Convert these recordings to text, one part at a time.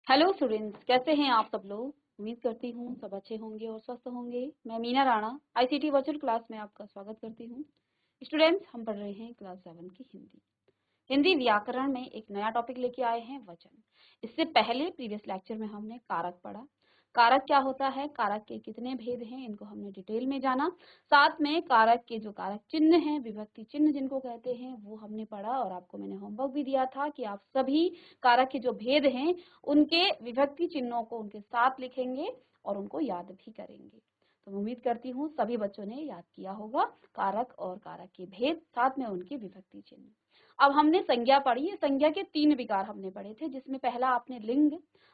Hello students, कैसे हैं आप सब लोग। उम्मीद करती हूँ सब अच्छे होंगे और स्वस्थ होंगे। मैं Meena Rana ICT virtual class में आपका स्वागत करती हूँ। स्टूडेंट्स, हम पढ़ रहे हैं क्लास 7 की हिंदी। हिंदी व्याकरण में एक नया टॉपिक लेके आए हैं, वचन। इससे पहले प्रीवियस लेक्चर में हमने कारक पढ़ा। कारक क्या होता है, कारक के कितने भेद हैं, इनको हमने डिटेल में जाना। साथ में कारक के जो कारक चिन्ह हैं, विभक्ति चिन्ह जिनको कहते हैं, वो हमने पढ़ा। और आपको मैंने होमवर्क भी दिया था कि आप सभी कारक के जो भेद हैं उनके विभक्ति चिन्हों को उनके साथ लिखेंगे और उनको याद भी करेंगे। तो उम्मीद करती हूँ सभी बच्चों ने याद किया होगा कारक और कारक के भेद, साथ में उनकी विभक्ति चिन्ह। अब हमने संज्ञा पढ़ी। संज्ञा के 3 विकार हमने पढ़े थे, जिसमें पहला आपने लिंग,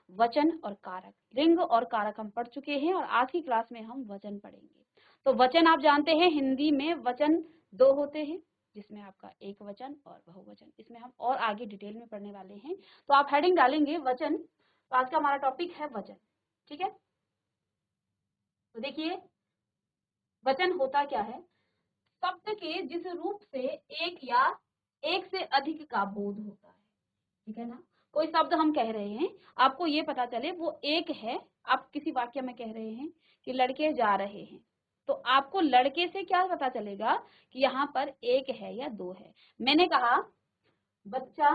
वचन और कारक। लिंग और कारक हम पढ़ चुके हैं और आज की क्लास में हम वचन पढ़ेंगे। तो वचन आप जानते हैं, हिंदी में वचन 2 होते हैं, जिसमें आपका एक वचन और बहुवचन। इसमें हम और आगे डिटेल में पढ़ने वाले हैं। तो आप हेडिंग डालेंगे वचन। तो आज का हमारा टॉपिक है वचन। ठीक है, तो देखिए वचन होता क्या है। शब्द के जिस रूप से एक या एक से अधिक का बोध होता है। ठीक है ना। कोई शब्द हम कह रहे हैं, आपको ये पता चले वो एक है। आप किसी वाक्य में कह रहे हैं कि लड़के जा रहे हैं, तो आपको लड़के से क्या पता चलेगा कि यहाँ पर एक है या दो है। मैंने कहा बच्चा,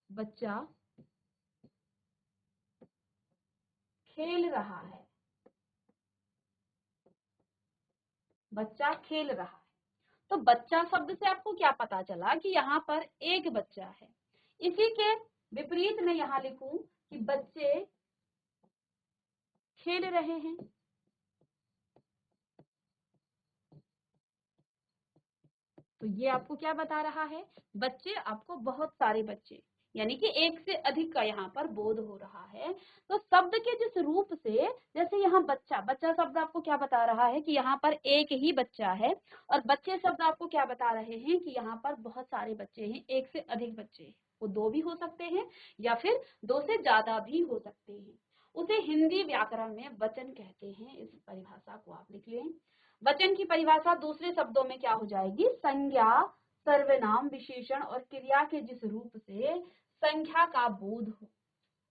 बच्चा खेल रहा है, बच्चा खेल रहा है। तो बच्चा शब्द से आपको क्या पता चला कि यहाँ पर एक बच्चा है। इसी के विपरीत में यहाँ लिखूं कि बच्चे खेल रहे हैं, तो ये आपको क्या बता रहा है, बच्चे, आपको बहुत सारे बच्चे, यानी कि एक से अधिक का यहाँ पर बोध हो रहा है। तो शब्द के जिस रूप से, जैसे यहाँ बच्चा, बच्चा शब्द आपको क्या बता रहा है कि यहाँ पर एक ही बच्चा है। और बच्चे शब्द आपको क्या बता रहे हैं कि यहाँ पर बहुत सारे बच्चे हैं, एक से अधिक बच्चे हैं। वो दो भी हो सकते हैं या फिर दो से ज्यादा भी हो सकते हैं। उसे हिंदी व्याकरण में वचन कहते हैं। इस परिभाषा को आप लिख लें। वचन की परिभाषा दूसरे शब्दों में क्या हो जाएगी, संज्ञा, सर्वनाम, विशेषण और क्रिया के जिस रूप से संख्या का बोध हो,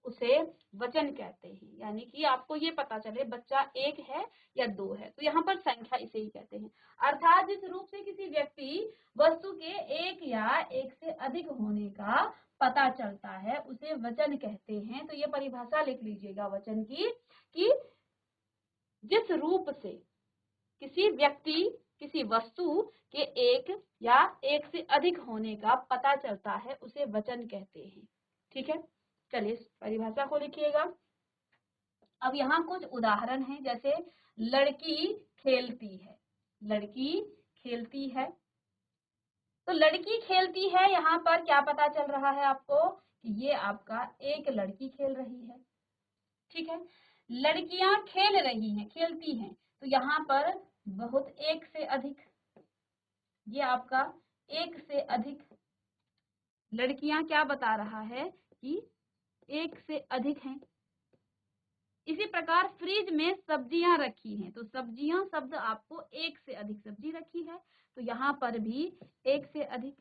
उसे वचन कहते हैं। यानी कि आपको ये पता चले बच्चा एक है या दो है, तो यहाँ पर संख्या इसे ही कहते हैं। अर्थात जिस रूप से किसी व्यक्ति वस्तु के एक या एक से अधिक होने का पता चलता है, उसे वचन कहते हैं। तो ये परिभाषा लिख लीजिएगा वचन की, कि जिस रूप से किसी व्यक्ति, किसी वस्तु के एक या एक से अधिक होने का पता चलता है, उसे वचन कहते हैं। ठीक है, चलिए इस परिभाषा को लिखिएगा। अब यहाँ कुछ उदाहरण हैं, जैसे लड़की खेलती है, लड़की खेलती है। तो लड़की खेलती है, यहाँ पर क्या पता चल रहा है आपको कि ये आपका एक लड़की खेल रही है। ठीक है, लड़कियां खेल रही हैं, खेलती हैं, तो यहाँ पर बहुत एक से अधिक, ये आपका एक से अधिक। लड़कियां क्या बता रहा है कि एक से अधिक हैं। इसी प्रकार फ्रिज में सब्जियां रखी हैं, तो सब्जियां शब्द आपको एक से अधिक सब्जी रखी है, तो यहाँ पर भी एक से अधिक।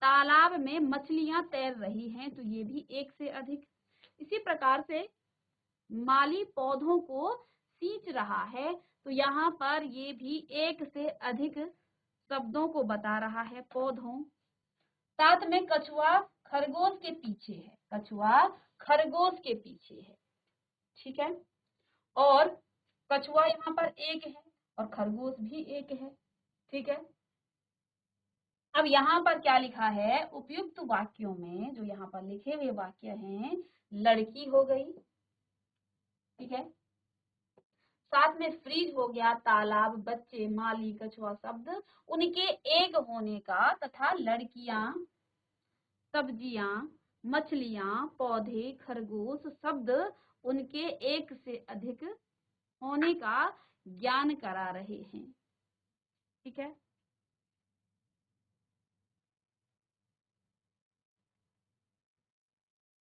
तालाब में मछलियां तैर रही हैं, तो ये भी एक से अधिक। इसी प्रकार से माली पौधों को सींच रहा है, तो यहाँ पर ये भी एक से अधिक शब्दों को बता रहा है, पौधों। साथ में कछुआ खरगोश के पीछे है, कछुआ खरगोश के पीछे है। ठीक है, और कछुआ यहाँ पर एक है और खरगोश भी एक है। ठीक है, अब यहाँ पर क्या लिखा है, उपयुक्त वाक्यों में जो यहाँ पर लिखे हुए वाक्य हैं, लड़की हो गई। ठीक है, साथ में फ्रिज हो गया, तालाब, बच्चे, माली, कछुआ शब्द उनके एक होने का, तथा लड़कियां, सब्जियां, मछलियां, पौधे, खरगोश शब्द उनके एक से अधिक होने का ज्ञान करा रहे हैं। ठीक है,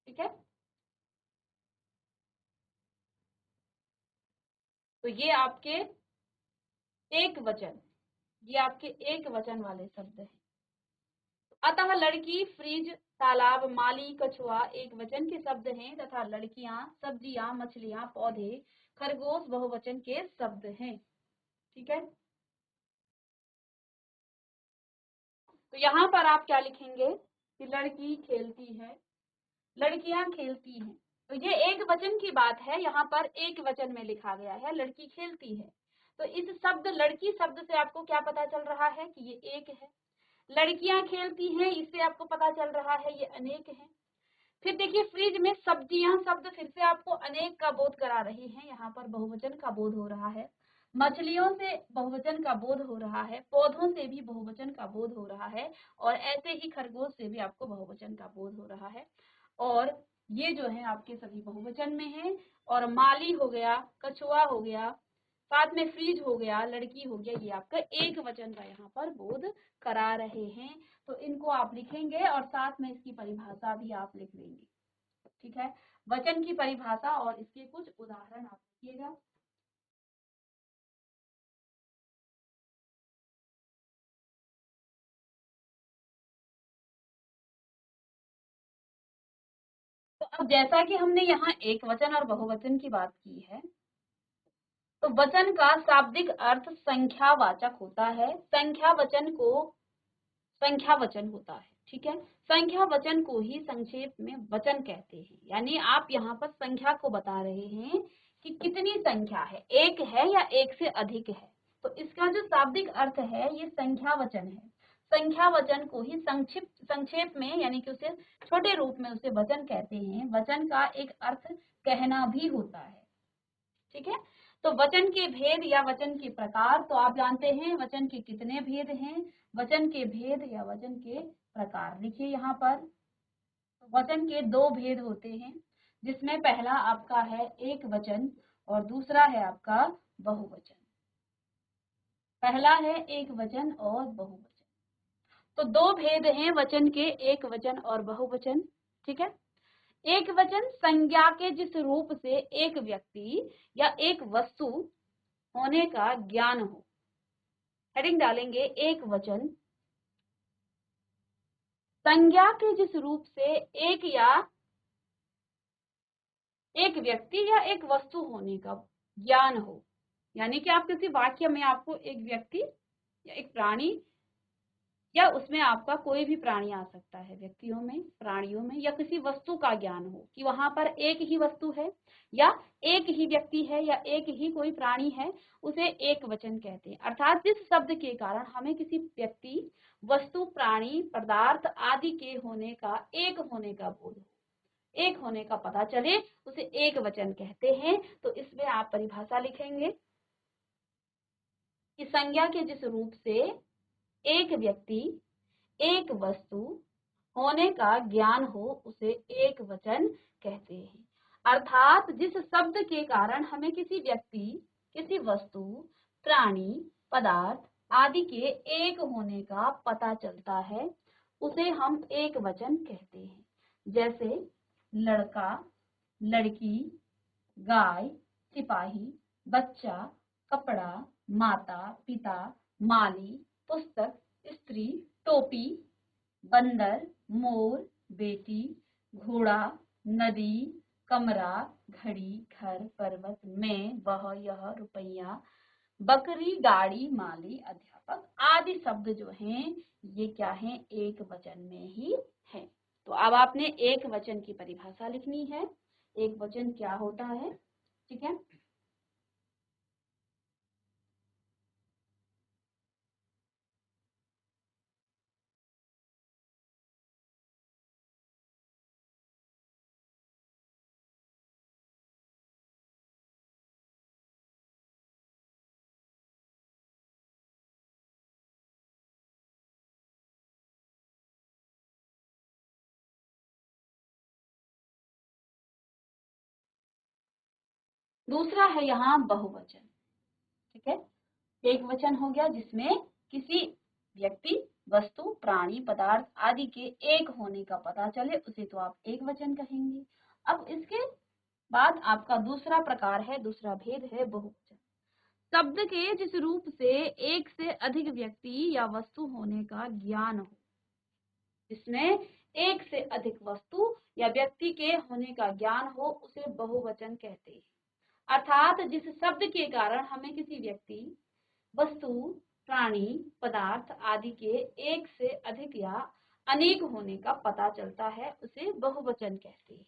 ठीक है, तो ये आपके एक वचन, ये आपके एक वचन वाले शब्द हैं। अतः लड़की, फ्रिज, तालाब, माली, कछुआ एक वचन के शब्द हैं तथा लड़कियां, सब्जियां, मछलियां, पौधे, खरगोश बहुवचन के शब्द हैं। ठीक है, तो यहाँ पर आप क्या लिखेंगे कि लड़की खेलती है, लड़कियां खेलती हैं। तो ये एक वचन की बात है, यहाँ पर एक वचन में लिखा गया है लड़की खेलती है। तो इस शब्द लड़की शब्द से आपको क्या पता चल रहा है कि ये एक है। लड़कियां खेलती हैं, इससे आपको पता चल रहा है ये अनेक है। फिर देखिए फ्रिज में सब्जियां शब्द फिर से आपको अनेक का बोध करा रही है, यहाँ पर बहुवचन का बोध हो रहा है। मछलियों से बहुवचन का बोध हो रहा है, पौधों से भी बहुवचन का बोध हो रहा है, और ऐसे ही खरगोश से भी आपको बहुवचन का बोध हो रहा है। और ये जो है आपके सभी बहुवचन में है। और माली हो गया, कछुआ हो गया, साथ में फ्रिज हो गया, लड़की हो गया, ये आपका एक वचन का यहाँ पर बोध करा रहे हैं। तो इनको आप लिखेंगे और साथ में इसकी परिभाषा भी आप लिख लेंगे। ठीक है, वचन की परिभाषा और इसके कुछ उदाहरण आप लिखिएगा। तो अब जैसा कि हमने यहाँ एक वचन और बहुवचन की बात की है, तो वचन का शाब्दिक अर्थ संख्यावाचक होता है। संख्या वचन को संख्या वचन होता है। ठीक है, संख्या वचन को ही संक्षेप में वचन कहते हैं। यानी आप यहाँ पर संख्या को बता रहे हैं कि कितनी संख्या है, एक है या एक से अधिक है। तो इसका जो शाब्दिक अर्थ है ये संख्या वचन है। संख्या वचन को ही संक्षेप में यानी कि उसे छोटे रूप में उसे वचन कहते हैं। वचन का एक अर्थ कहना भी होता है। ठीक है, तो वचन के भेद या वचन के प्रकार, तो आप जानते हैं वचन के कितने भेद हैं। वचन के भेद या वचन के प्रकार लिखिए यहाँ पर। तो वचन के दो भेद होते हैं, जिसमें पहला आपका है एक वचन और दूसरा है आपका बहुवचन। पहला है एक वचन और बहुवचन। तो दो भेद हैं वचन के, एक वचन और बहुवचन। ठीक है, एक वचन संज्ञा के जिस रूप से एक व्यक्ति या एक वस्तु होने का ज्ञान हो। हेडिंग डालेंगे एक वचन संज्ञा के जिस रूप से एक व्यक्ति या एक वस्तु होने का ज्ञान हो। यानी कि आप किसी वाक्य में आपको एक व्यक्ति या एक प्राणी या उसमें आपका कोई भी प्राणी आ सकता है, व्यक्तियों में, प्राणियों में, या किसी वस्तु का ज्ञान हो कि वहां पर एक ही वस्तु है या एक ही व्यक्ति है या एक ही कोई प्राणी है, उसे एक वचन कहते हैं। अर्थात जिस शब्द के कारण हमें किसी व्यक्ति, वस्तु, प्राणी, पदार्थ आदि के होने का, एक होने का बोध हो, एक होने का पता चले, उसे एक वचन कहते हैं। तो इसमें आप परिभाषा लिखेंगे कि संज्ञा के जिस रूप से एक व्यक्ति, एक वस्तु होने का ज्ञान हो, उसे एक वचन कहते हैं। अर्थात जिस शब्द के कारण हमें किसी व्यक्ति, किसी वस्तु, प्राणी, पदार्थ आदि के एक होने का पता चलता है, उसे हम एक वचन कहते हैं। जैसे लड़का, लड़की, गाय, सिपाही, बच्चा, कपड़ा, माता, पिता, माली, पुस्तक, स्त्री, टोपी, बंदर, मोर, बेटी, घोड़ा, नदी, कमरा, घड़ी, घर, पर्वत, मैं, वह, यह, रुपया, बकरी, गाड़ी, माली, अध्यापक आदि शब्द जो हैं ये क्या हैं, एक वचन में ही है। तो अब आपने एक वचन की परिभाषा लिखनी है, एक वचन क्या होता है। ठीक है, दूसरा है यहाँ बहुवचन। ठीक है, एक वचन हो गया जिसमें किसी व्यक्ति, वस्तु, प्राणी, पदार्थ आदि के एक होने का पता चले, उसे तो आप एक वचन कहेंगे। अब इसके बाद आपका दूसरा प्रकार है, दूसरा भेद है बहुवचन। शब्द के जिस रूप से एक से अधिक व्यक्ति या वस्तु होने का ज्ञान हो। जिसमें एक से अधिक वस्तु या व्यक्ति के होने का ज्ञान हो उसे बहुवचन कहते हैं। अर्थात जिस शब्द के कारण हमें किसी व्यक्ति, वस्तु, प्राणी, पदार्थ आदि के एक से अधिक या अनेक होने का पता चलता है उसे बहुवचन कहते हैं।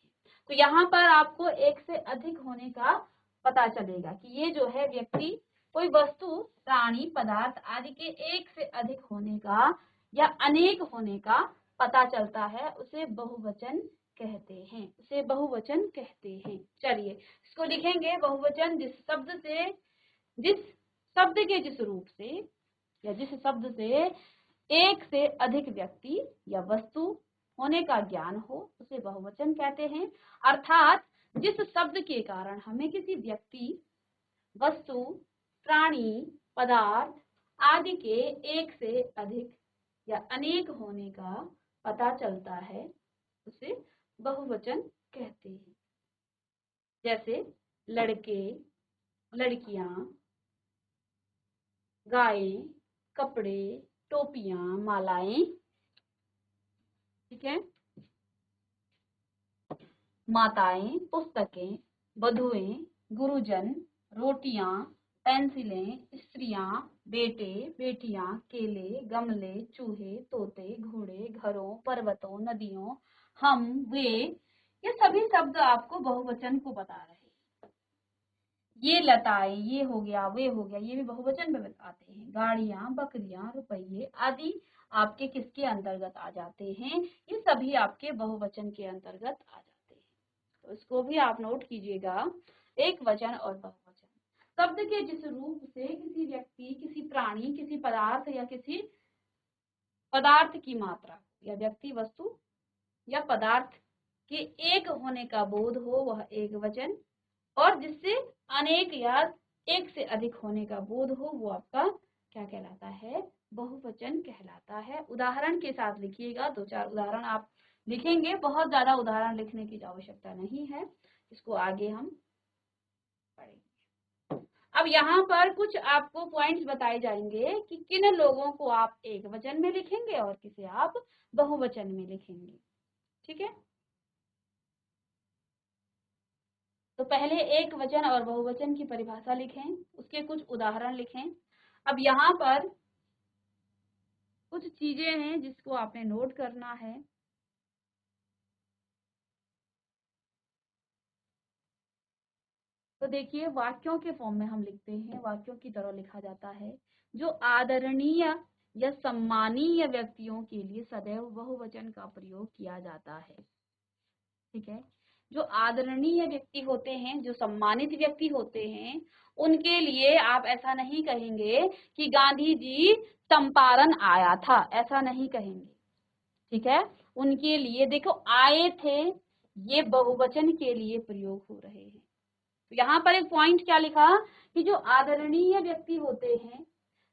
तो यहाँ पर आपको एक से अधिक होने का पता चलेगा कि ये जो है व्यक्ति, कोई वस्तु, प्राणी, पदार्थ आदि के एक से अधिक होने का या अनेक होने का पता चलता है उसे बहुवचन कहते हैं, उसे बहुवचन कहते हैं। चलिए इसको लिखेंगे। बहुवचन जिस शब्द के जिस रूप से या जिस शब्द से एक से अधिक व्यक्ति या वस्तु होने का ज्ञान हो उसे बहुवचन कहते हैं। अर्थात जिस शब्द के कारण हमें किसी व्यक्ति, वस्तु, प्राणी, पदार्थ आदि के एक से अधिक या अनेक होने का पता चलता है उसे बहुवचन कहते हैं। जैसे लड़के, लड़कियां, गायें, कपड़े, टोपियां, मालाएं, ठीक है, माताएं, पुस्तकें, बधुएं, गुरुजन, रोटियां, पेंसिलें, स्त्रियां, बेटे, बेटियां, केले, गमले, चूहे, तोते, घोड़े, घरों, पर्वतों, नदियों, हम, वे, ये सभी शब्द आपको बहुवचन को बता रहे हैं। ये लताएं, ये हो गया, वे हो गया, ये भी बहुवचन में आते हैं। गाड़ियां, बकरियां, रुपये आदि आपके किसके अंतर्गत आ जाते हैं? ये सभी आपके बहुवचन के अंतर्गत आ जाते हैं। तो इसको भी आप नोट कीजिएगा, एक वचन और बहुवचन। शब्द के जिस रूप से किसी व्यक्ति, किसी प्राणी, किसी पदार्थ या किसी पदार्थ की मात्रा या व्यक्ति, वस्तु या पदार्थ के एक होने का बोध हो वह एक वचन, और जिससे अनेक या एक से अधिक होने का बोध हो वो आपका क्या कहलाता है? बहुवचन कहलाता है। उदाहरण के साथ लिखिएगा, 2-4 उदाहरण आप लिखेंगे, बहुत ज्यादा उदाहरण लिखने की आवश्यकता नहीं है, इसको आगे हम पढ़ेंगे। अब यहाँ पर कुछ आपको पॉइंट्स बताए जाएंगे कि किन लोगों को आप एक वचन में लिखेंगे और किसे आप बहुवचन में लिखेंगे, ठीक है। तो पहले एक वचन और बहुवचन की परिभाषा लिखें, उसके कुछ उदाहरण लिखें। अब यहाँ पर कुछ चीजें हैं जिसको आपने नोट करना है। तो देखिए, वाक्यों के फॉर्म में हम लिखते हैं, वाक्यों की तरह लिखा जाता है। जो आदरणीय या सम्मानीय व्यक्तियों के लिए सदैव बहुवचन का प्रयोग किया जाता है, ठीक है। जो आदरणीय व्यक्ति होते हैं, जो सम्मानित व्यक्ति होते हैं, उनके लिए आप ऐसा नहीं कहेंगे कि गांधी जी चंपारण आया था, ऐसा नहीं कहेंगे, ठीक है। उनके लिए देखो, आए थे ये बहुवचन के लिए प्रयोग हो रहे हैं। तो यहाँ पर एक पॉइंट क्या लिखा कि जो आदरणीय व्यक्ति होते हैं,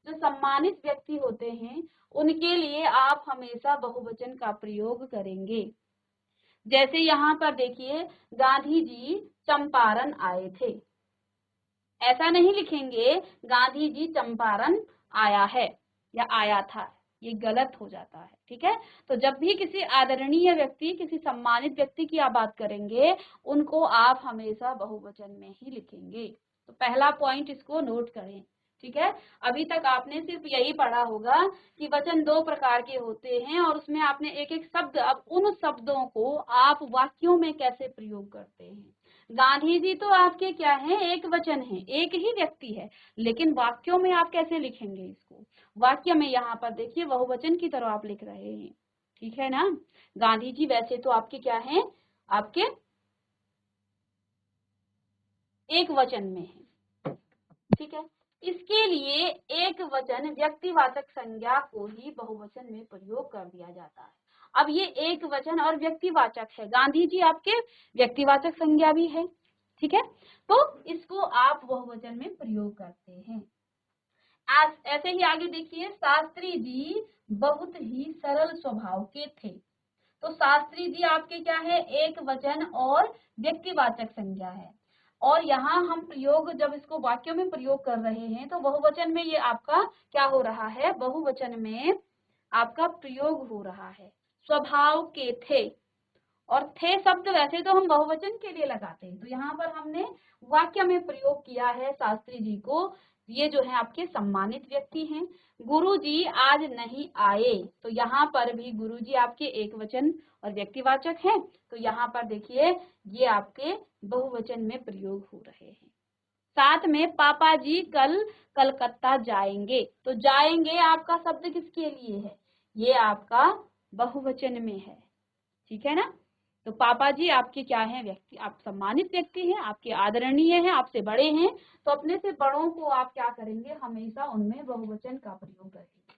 जो सम्मानित व्यक्ति होते हैं, उनके लिए आप हमेशा बहुवचन का प्रयोग करेंगे। जैसे यहाँ पर देखिए, गांधी जी चंपारण आए थे, ऐसा नहीं लिखेंगे गांधी जी चंपारण आया है या आया था, ये गलत हो जाता है, ठीक है। तो जब भी किसी आदरणीय व्यक्ति, किसी सम्मानित व्यक्ति की आप बात करेंगे, उनको आप हमेशा बहुवचन में ही लिखेंगे। तो पहला पॉइंट इसको नोट करें, ठीक है। अभी तक आपने सिर्फ यही पढ़ा होगा कि वचन 2 प्रकार के होते हैं और उसमें आपने एक एक शब्द, अब उन शब्दों को आप वाक्यों में कैसे प्रयोग करते हैं। गांधी जी तो आपके क्या है? एक वचन है, एक ही व्यक्ति है, लेकिन वाक्यों में आप कैसे लिखेंगे इसको? वाक्य में यहाँ पर देखिए बहुवचन की तरह आप लिख रहे हैं, ठीक है ना। गांधी जी वैसे तो आपके क्या है? आपके एक वचन में है, ठीक है। इसके लिए एक वचन व्यक्तिवाचक संज्ञा को ही बहुवचन में प्रयोग कर दिया जाता है। अब ये एक वचन और व्यक्तिवाचक है, गांधी जी आपके व्यक्तिवाचक संज्ञा भी है, ठीक है। तो इसको आप बहुवचन में प्रयोग करते हैं। ऐसे ही आगे देखिए, शास्त्री जी बहुत ही सरल स्वभाव के थे। तो शास्त्री जी आपके क्या है? एक वचन और व्यक्तिवाचक संज्ञा है। और यहाँ हम प्रयोग, जब इसको वाक्यों में प्रयोग कर रहे हैं तो बहुवचन में ये आपका क्या हो रहा है? बहुवचन में आपका प्रयोग हो रहा है। स्वभाव के थे। और थे शब्द वैसे तो हम बहुवचन के लिए लगाते हैं, तो यहाँ पर हमने वाक्य में प्रयोग किया है शास्त्री जी को। ये जो है आपके सम्मानित व्यक्ति हैं। गुरुजी आज नहीं आए, तो यहाँ पर भी गुरुजी आपके एक वचन और व्यक्तिवाचक हैं, तो यहाँ पर देखिए ये आपके बहुवचन में प्रयोग हो रहे हैं। साथ में पापा जी कल कलकत्ता जाएंगे, तो जाएंगे आपका शब्द किसके लिए है, ये आपका बहुवचन में है, ठीक है ना। तो पापा जी आपके क्या हैं, व्यक्ति, आप सम्मानित व्यक्ति हैं, आपके आदरणीय हैं, आपसे बड़े हैं, तो अपने से बड़ों को आप क्या करेंगे, हमेशा उनमें बहुवचन का प्रयोग करेंगे।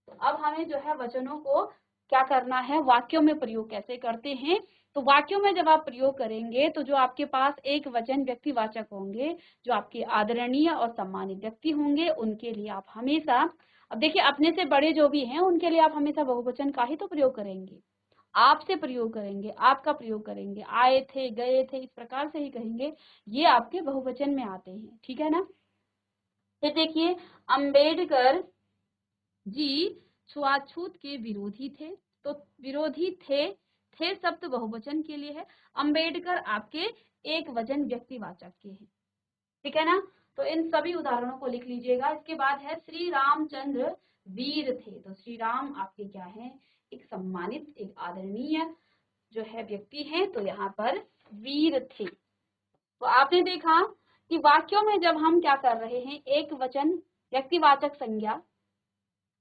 तो अब हमें जो है वचनों को क्या करना है, वाक्यों में प्रयोग कैसे करते हैं। तो वाक्यों में जब आप प्रयोग करेंगे तो जो आपके पास एक वचन व्यक्तिवाचक होंगे, जो आपके आदरणीय और सम्मानित व्यक्ति होंगे, उनके लिए आप हमेशा, अब देखिए अपने से बड़े जो भी हैं उनके लिए आप हमेशा बहुवचन का ही तो प्रयोग करेंगे। आपसे प्रयोग करेंगे, आपका प्रयोग करेंगे, आए थे, गए थे, इस प्रकार से ही कहेंगे, ये आपके बहुवचन में आते हैं, ठीक है ना। फिर देखिए, अंबेडकर जी छुआछूत के विरोधी थे, तो विरोधी थे शब्द बहुवचन के लिए है, अंबेडकर आपके एक वचन व्यक्तिवाचक के हैं, ठीक है ना। तो इन सभी उदाहरणों को लिख लीजिएगा। इसके बाद है श्री रामचंद्र वीर थे, तो श्री राम आपके क्या हैं, एक सम्मानित, एक आदरणीय जो है व्यक्ति हैं, तो यहाँ पर वीर थे। तो आपने देखा कि वाक्यों में जब हम क्या कर रहे हैं, एक वचन व्यक्तिवाचक संज्ञा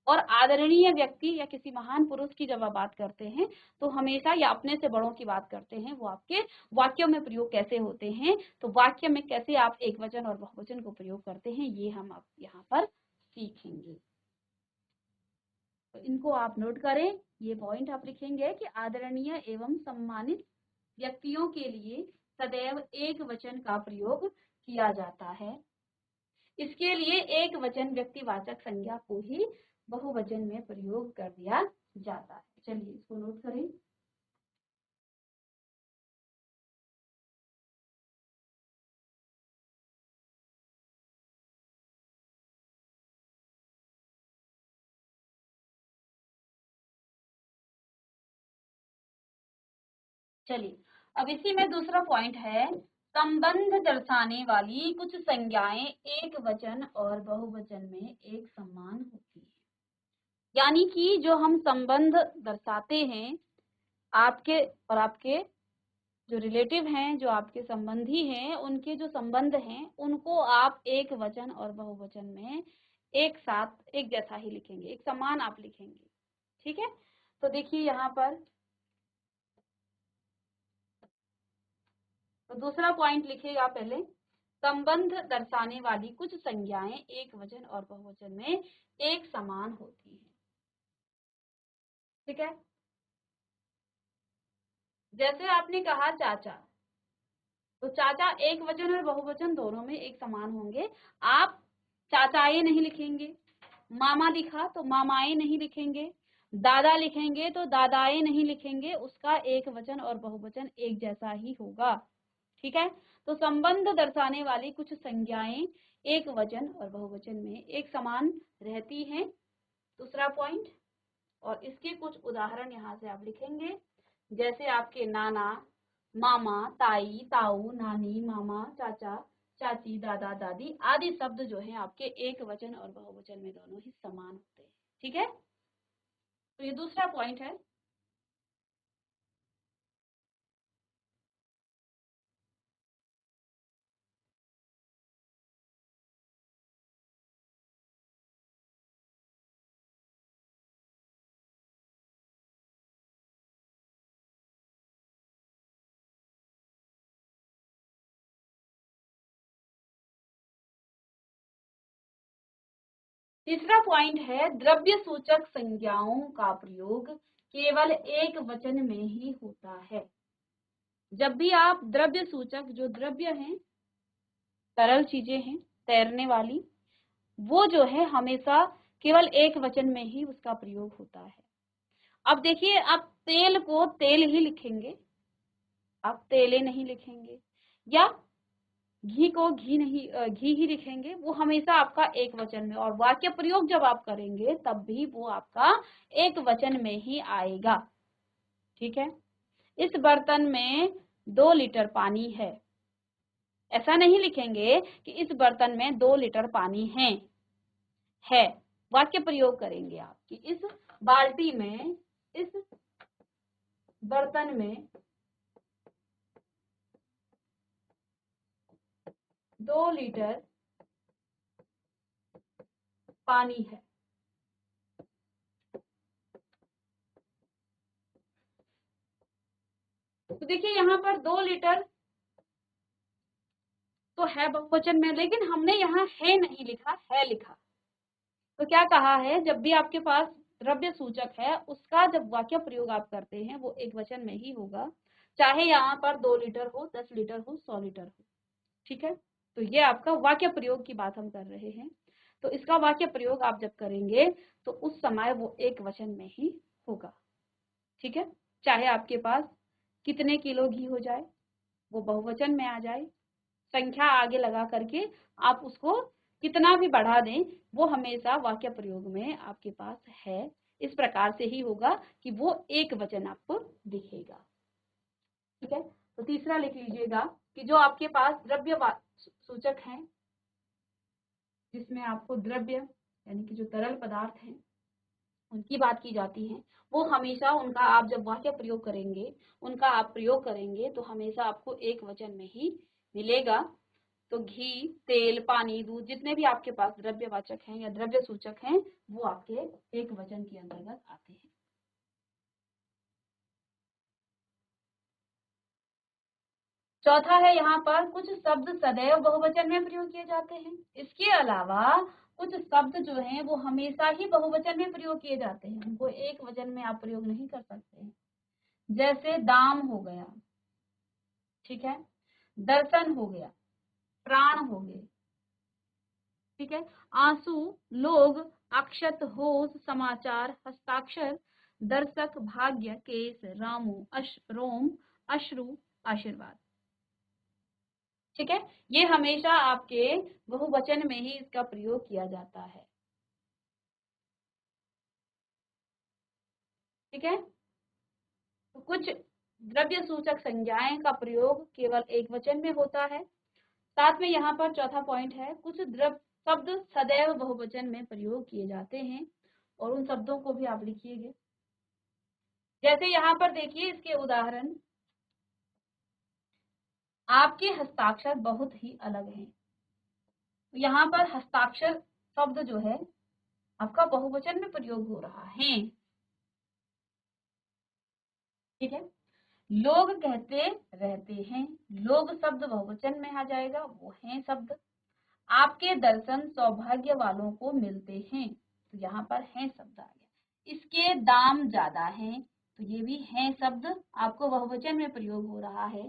और आदरणीय व्यक्ति या किसी महान पुरुष की जब आप बात करते हैं, तो हमेशा या अपने से बड़ों की बात करते हैं, वो आपके वाक्यों में प्रयोग कैसे होते हैं, तो वाक्य में कैसे आप एक वचन और बहुवचन को प्रयोग करते हैं, ये हम आप यहाँ पर सीखेंगे। तो इनको आप नोट करें, ये पॉइंट आप लिखेंगे कि आदरणीय एवं सम्मानित व्यक्तियों के लिए सदैव एक वचन का प्रयोग किया जाता है। इसके लिए एक वचन व्यक्तिवाचक संज्ञा को ही बहुवचन में प्रयोग कर दिया जाता है। चलिए इसको नोट करें। चलिए अब इसी में दूसरा पॉइंट है, संबंध दर्शाने वाली कुछ संज्ञाएं एक वचन और बहुवचन में एक समान होती है। यानी कि जो हम संबंध दर्शाते हैं, आपके और आपके जो रिलेटिव हैं, जो आपके संबंधी हैं, उनके जो संबंध हैं, उनको आप एक वचन और बहुवचन में एक साथ एक जैसा ही लिखेंगे, एक समान आप लिखेंगे, ठीक है। तो देखिए यहाँ पर, तो दूसरा पॉइंट लिखिएगा पहले, संबंध दर्शाने वाली कुछ संज्ञाएं एक वचन और बहुवचन में एक समान होती है, ठीक है। जैसे आपने कहा चाचा, तो चाचा एक वचन और बहुवचन दोनों में एक समान होंगे, आप चाचाए नहीं लिखेंगे। मामा लिखा तो मामाए नहीं लिखेंगे, दादा लिखेंगे तो दादाए नहीं लिखेंगे, उसका एक वचन और बहुवचन एक जैसा ही होगा, ठीक है। तो संबंध दर्शाने वाली कुछ संज्ञाएं एक वचन और बहुवचन में एक समान रहती हैं, दूसरा पॉइंट। और इसके कुछ उदाहरण यहाँ से आप लिखेंगे, जैसे आपके नाना, मामा, ताई, ताऊ, नानी, मामा, चाचा, चाची, दादा, दादी आदि शब्द जो हैं आपके एक वचन और बहुवचन में दोनों ही समान होते हैं, ठीक है। तो ये दूसरा पॉइंट है। तीसरा पॉइंट है, द्रव्य सूचक संज्ञाओं का प्रयोग केवल एक वचन में ही होता है। जब भी आप द्रव्य सूचक, जो द्रव्य हैं, तरल चीजें हैं, तैरने वाली, वो जो है हमेशा केवल एक वचन में ही उसका प्रयोग होता है। अब देखिए, आप तेल को तेल ही लिखेंगे, आप तेले नहीं लिखेंगे, या घी को घी नहीं, घी ही लिखेंगे, वो हमेशा आपका एक वचन में, और वाक्य प्रयोग जब आप करेंगे तब भी वो आपका एक वचन में ही आएगा, ठीक है। इस बर्तन में 2 लीटर पानी है। ऐसा नहीं लिखेंगे कि इस बर्तन में 2 लीटर पानी है। वाक्य प्रयोग करेंगे आप कि इस बाल्टी में, इस बर्तन में 2 लीटर पानी है। तो देखिए यहाँ पर 2 लीटर तो है बहुवचन में, लेकिन हमने यहाँ है नहीं लिखा, है लिखा। तो क्या कहा है, जब भी आपके पास द्रव्य सूचक है उसका जब वाक्य प्रयोग आप करते हैं वो एक वचन में ही होगा, चाहे यहाँ पर 2 लीटर हो, 10 लीटर हो, 100 लीटर हो। ठीक है। तो ये आपका वाक्य प्रयोग की बात हम कर रहे हैं। तो इसका वाक्य प्रयोग आप जब करेंगे तो उस समय वो एक वचन में ही होगा। ठीक है। चाहे आपके पास कितने किलो घी हो जाए, वो बहुवचन में आ जाए, संख्या आगे लगा करके आप उसको कितना भी बढ़ा दें, वो हमेशा वाक्य प्रयोग में आपके पास है। इस प्रकार से ही होगा कि वो एक वचन आपको दिखेगा। ठीक है। तो तीसरा लिख लीजिएगा कि जो आपके पास द्रव्य सूचक हैं, जिसमें आपको द्रव्य यानी कि जो तरल पदार्थ हैं उनकी बात की जाती है, वो हमेशा उनका आप जब वाक्य प्रयोग करेंगे, उनका आप प्रयोग करेंगे तो हमेशा आपको एक वचन में ही मिलेगा। तो घी, तेल, पानी, दूध, जितने भी आपके पास द्रव्यवाचक हैं या द्रव्य सूचक हैं, वो आपके एक वचन के अंतर्गत आते हैं। चौथा है यहाँ पर कुछ शब्द सदैव बहुवचन में प्रयोग किए जाते हैं। इसके अलावा कुछ शब्द जो हैं वो हमेशा ही बहुवचन में प्रयोग किए जाते हैं, उनको एक वचन में आप प्रयोग नहीं कर सकते हैं। जैसे दाम हो गया, ठीक है, दर्शन हो गया, प्राण हो गए। ठीक है। आंसू, लोग, अक्षत, होश, समाचार, हस्ताक्षर, दर्शक, भाग्य, केस, रामू, रोम, अश्रु, आशीर्वाद। ठीक है। ये हमेशा आपके बहुवचन में ही इसका प्रयोग किया जाता है। ठीक है। तो कुछ द्रव्य सूचक संज्ञाएं का प्रयोग केवल एक वचन में होता है। साथ में यहाँ पर चौथा पॉइंट है, कुछ द्रव्य शब्द सदैव बहुवचन में प्रयोग किए जाते हैं, और उन शब्दों को भी आप लिखिएगा। जैसे यहाँ पर देखिए इसके उदाहरण, आपके हस्ताक्षर बहुत ही अलग हैं। तो यहाँ पर हस्ताक्षर शब्द जो है आपका बहुवचन में प्रयोग हो रहा है। ठीक है। लोग कहते रहते हैं, लोग शब्द बहुवचन में आ जाएगा, वो हैं शब्द। आपके दर्शन सौभाग्य वालों को मिलते हैं, तो यहाँ पर हैं शब्द आ गया। इसके दाम ज्यादा हैं, तो ये भी हैं शब्द आपको बहुवचन में प्रयोग हो रहा है।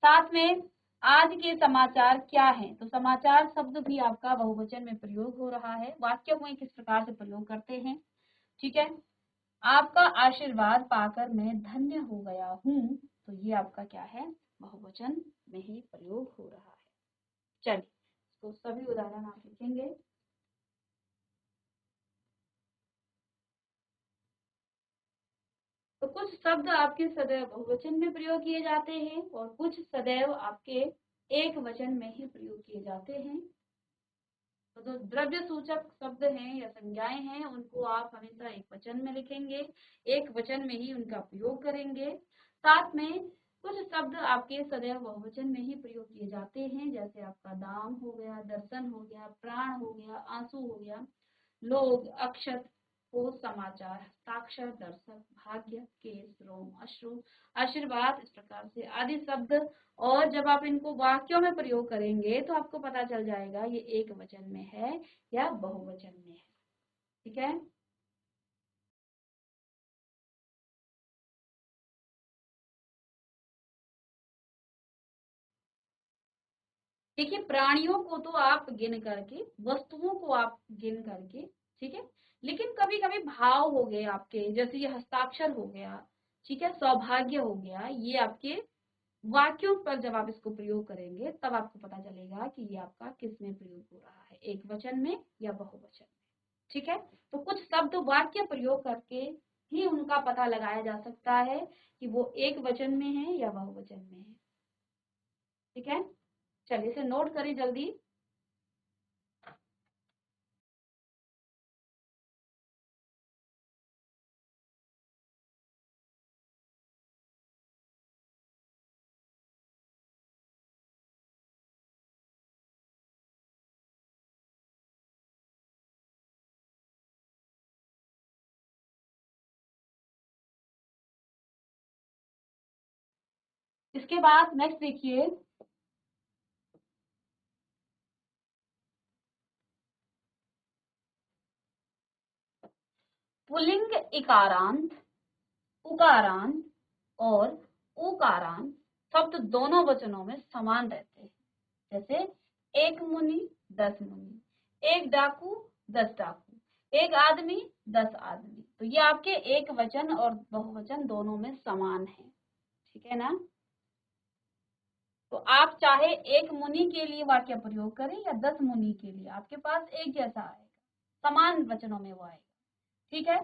साथ में आज के समाचार क्या हैं, तो समाचार शब्द भी आपका बहुवचन में प्रयोग हो रहा है। वाक्य में किस प्रकार से प्रयोग करते हैं। ठीक है। आपका आशीर्वाद पाकर मैं धन्य हो गया हूँ, तो ये आपका क्या है, बहुवचन में ही प्रयोग हो रहा है। चलिए तो सभी उदाहरण आप लिखेंगे। तो कुछ शब्द आपके सदैव बहुवचन में प्रयोग किए जाते हैं और कुछ सदैव आपके एक वचन में ही प्रयोग किए जाते हैं। तो जो द्रव्य सूचक शब्द हैं या संज्ञाएं हैं उनको आप हमेशा एक वचन में लिखेंगे, एक वचन में ही उनका प्रयोग करेंगे। साथ में कुछ शब्द आपके सदैव बहुवचन में ही प्रयोग किए जाते हैं, जैसे आपका दाम हो गया, दर्शन हो गया, प्राण हो गया, आंसू हो गया, लोग, अक्षत, होश, समाचार, हस्ताक्षर, दर्शक, भाग्य, केस, रोम, अश्रु, आशीर्वाद, इस प्रकार से आदि शब्द। और जब आप इनको वाक्यों में प्रयोग करेंगे तो आपको पता चल जाएगा ये एक वचन में है या बहुवचन में है। ठीक है। देखिए प्राणियों को तो आप गिन करके, वस्तुओं को आप गिन करके, ठीक है, लेकिन कभी कभी भाव हो गए आपके, जैसे ये हस्ताक्षर हो गया, ठीक है, सौभाग्य हो गया, ये आपके वाक्यों पर जब आप इसको प्रयोग करेंगे तब आपको पता चलेगा कि ये आपका किस में प्रयोग हो रहा है, एक वचन में या बहुवचन में। ठीक है। तो कुछ शब्द वाक्य प्रयोग करके ही उनका पता लगाया जा सकता है कि वो एक वचन में है या बहुवचन में है। ठीक है, चलिए इसे नोट करें जल्दी। इसके बाद नेक्स्ट देखिए, पुल्लिंग इकारांत, उकारांत और उकारांत शब्द दोनों वचनों में समान रहते हैं। जैसे एक मुनि 10 मुनि, एक डाकू 10 डाकू, एक आदमी 10 आदमी। तो ये आपके एक वचन और बहुवचन दोनों में समान है। ठीक है ना। तो आप चाहे एक मुनि के लिए वाक्य प्रयोग करें या 10 मुनि के लिए, आपके पास एक जैसा आएगा, समान वचनों में वो आएगा। ठीक है।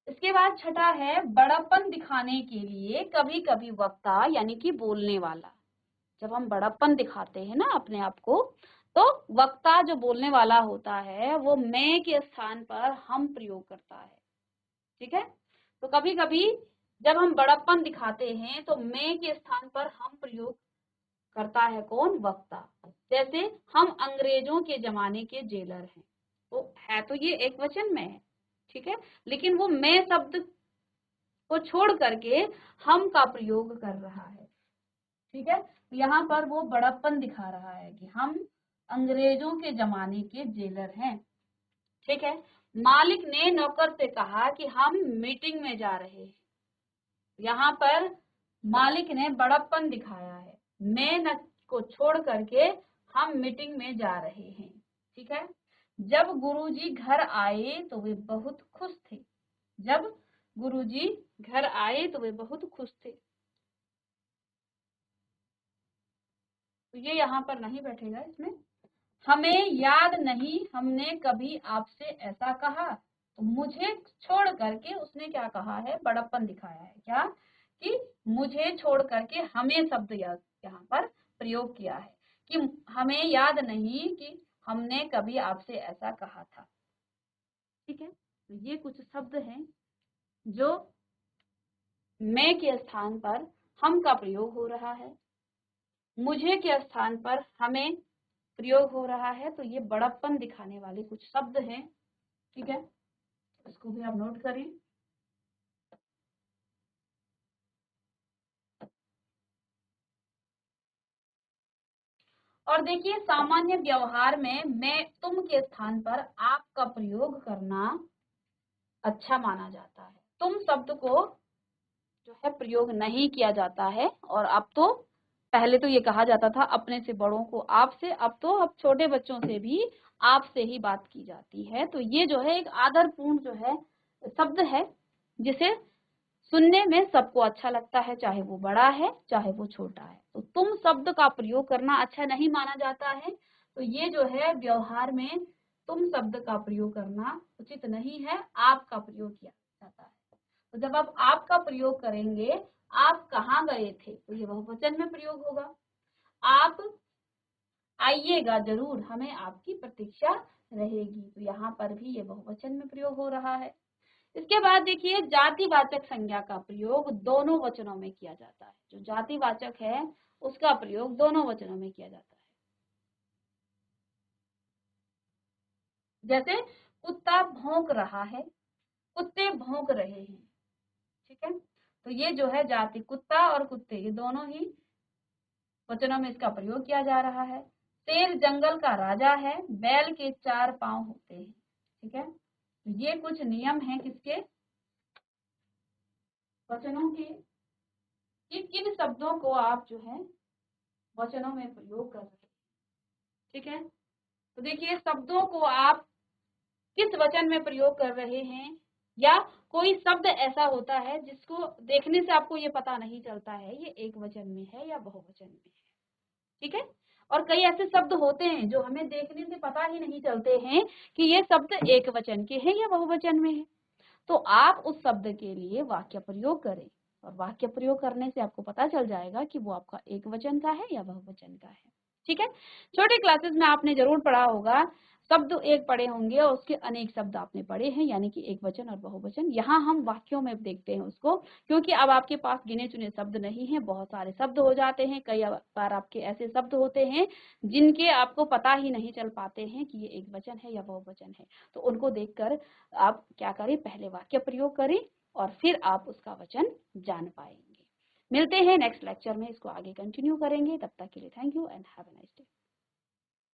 इसके बाद छठा है, बड़प्पन दिखाने के लिए कभी कभी वक्ता यानी कि बोलने वाला, जब हम बड़प्पन दिखाते हैं ना अपने आप को, तो वक्ता जो बोलने वाला होता है वो मैं के स्थान पर हम प्रयोग करता है। ठीक है। तो कभी कभी जब हम बड़प्पन दिखाते हैं तो मैं के स्थान पर हम प्रयोग करता है कौन? वक्ता। जैसे हम अंग्रेजों के जमाने के जेलर हैं, तो है तो ये एक वचन में है। ठीक है, लेकिन वो मैं शब्द को छोड़ करके हम का प्रयोग कर रहा है। ठीक है, यहाँ पर वो बड़प्पन दिखा रहा है कि हम अंग्रेजों के जमाने के जेलर हैं। ठीक है, मालिक ने नौकर से कहा कि हम मीटिंग में जा रहे हैं। यहाँ पर मालिक ने बड़प्पन दिखाया है, मैं न को छोड़ करके हम मीटिंग में जा रहे हैं। ठीक है, जब गुरुजी घर आए तो वे बहुत खुश थे। जब गुरुजी घर आए तो वे बहुत खुश थे। तो ये यहाँ पर नहीं बैठेगा इसमें। हमें याद नहीं हमने कभी आपसे ऐसा कहा। तो मुझे छोड़ करके उसने क्या कहा है? बड़प्पन दिखाया है। क्या कि मुझे छोड़ करके हमें शब्द यहाँ पर प्रयोग किया है कि हमें याद नहीं कि हमने कभी आपसे ऐसा कहा था। ठीक है, तो ये कुछ शब्द हैं जो मैं के स्थान पर हम का प्रयोग हो रहा है, मुझे के स्थान पर हमें प्रयोग हो रहा है। तो ये बड़प्पन दिखाने वाले कुछ शब्द हैं। ठीक है, इसको भी आप नोट करें। और देखिए, सामान्य व्यवहार में मैं तुम के स्थान पर आप का प्रयोग करना अच्छा माना जाता है। तुम शब्द को जो है प्रयोग नहीं किया जाता है। और अब तो पहले तो ये कहा जाता था अपने से बड़ों को आप से, अब छोटे बच्चों से भी आप से ही बात की जाती है। तो ये जो है एक आदरपूर्ण जो है शब्द है, जिसे सुनने में सबको अच्छा लगता है, चाहे वो बड़ा है चाहे वो छोटा है। तो तुम शब्द का प्रयोग करना अच्छा नहीं माना जाता है। तो ये जो है व्यवहार में तुम शब्द का प्रयोग करना उचित नहीं है, आप का प्रयोग किया जाता है। तो जब आप आपका प्रयोग करेंगे, आप कहाँ गए थे, तो ये बहुवचन में प्रयोग होगा। आप आइएगा जरूर, हमें आपकी प्रतीक्षा रहेगी। तो यहाँ पर भी ये बहुवचन में प्रयोग हो रहा है। इसके बाद देखिए, जातिवाचक संज्ञा का प्रयोग दोनों वचनों में किया जाता है। जो जातिवाचक है उसका प्रयोग दोनों वचनों में किया जाता है। जैसे कुत्ता भौंक रहा है, कुत्ते भौंक रहे हैं। ठीक है, तो ये जो है जाति, कुत्ता और कुत्ते ये दोनों ही वचनों में इसका प्रयोग किया जा रहा है। शेर जंगल का राजा है, बैल के 4 पांव होते हैं। ठीक है, तो ये कुछ नियम है किसके? वचनों के, कि किन शब्दों को आप जो है वचनों में प्रयोग कर रहे हैं। ठीक है, तो देखिए, शब्दों को आप किस वचन में प्रयोग कर रहे हैं, या कोई शब्द ऐसा होता है जिसको देखने से आपको ये पता नहीं चलता है ये एक वचन में है या बहुवचन में है। ठीक है, और कई ऐसे शब्द होते हैं जो हमें देखने से पता ही नहीं चलते हैं कि ये शब्द एक वचन के हैं या बहुवचन में है। तो आप उस शब्द के लिए वाक्य प्रयोग करें और वाक्य प्रयोग करने से आपको पता चल जाएगा कि वो आपका एक वचन का है या बहुवचन का है। ठीक है, छोटे क्लासेस में आपने जरूर पढ़ा होगा, शब्द एक पढ़े होंगे और उसके अनेक शब्द आपने पढ़े हैं, यानी कि एक वचन और बहुवचन। यहाँ हम वाक्यों में देखते हैं उसको, क्योंकि अब आपके पास गिने चुने शब्द नहीं है, बहुत सारे शब्द हो जाते हैं। कई बार आपके ऐसे शब्द होते हैं जिनके आपको पता ही नहीं चल पाते हैं कि ये एक वचन है या बहुवचन है। तो उनको देखकर आप क्या करें, पहले वाक्य प्रयोग करें और फिर आप उसका वचन जान पाएंगे। मिलते हैं नेक्स्ट लेक्चर में, इसको आगे कंटिन्यू करेंगे। तब तक के लिए thank you and have a nice day.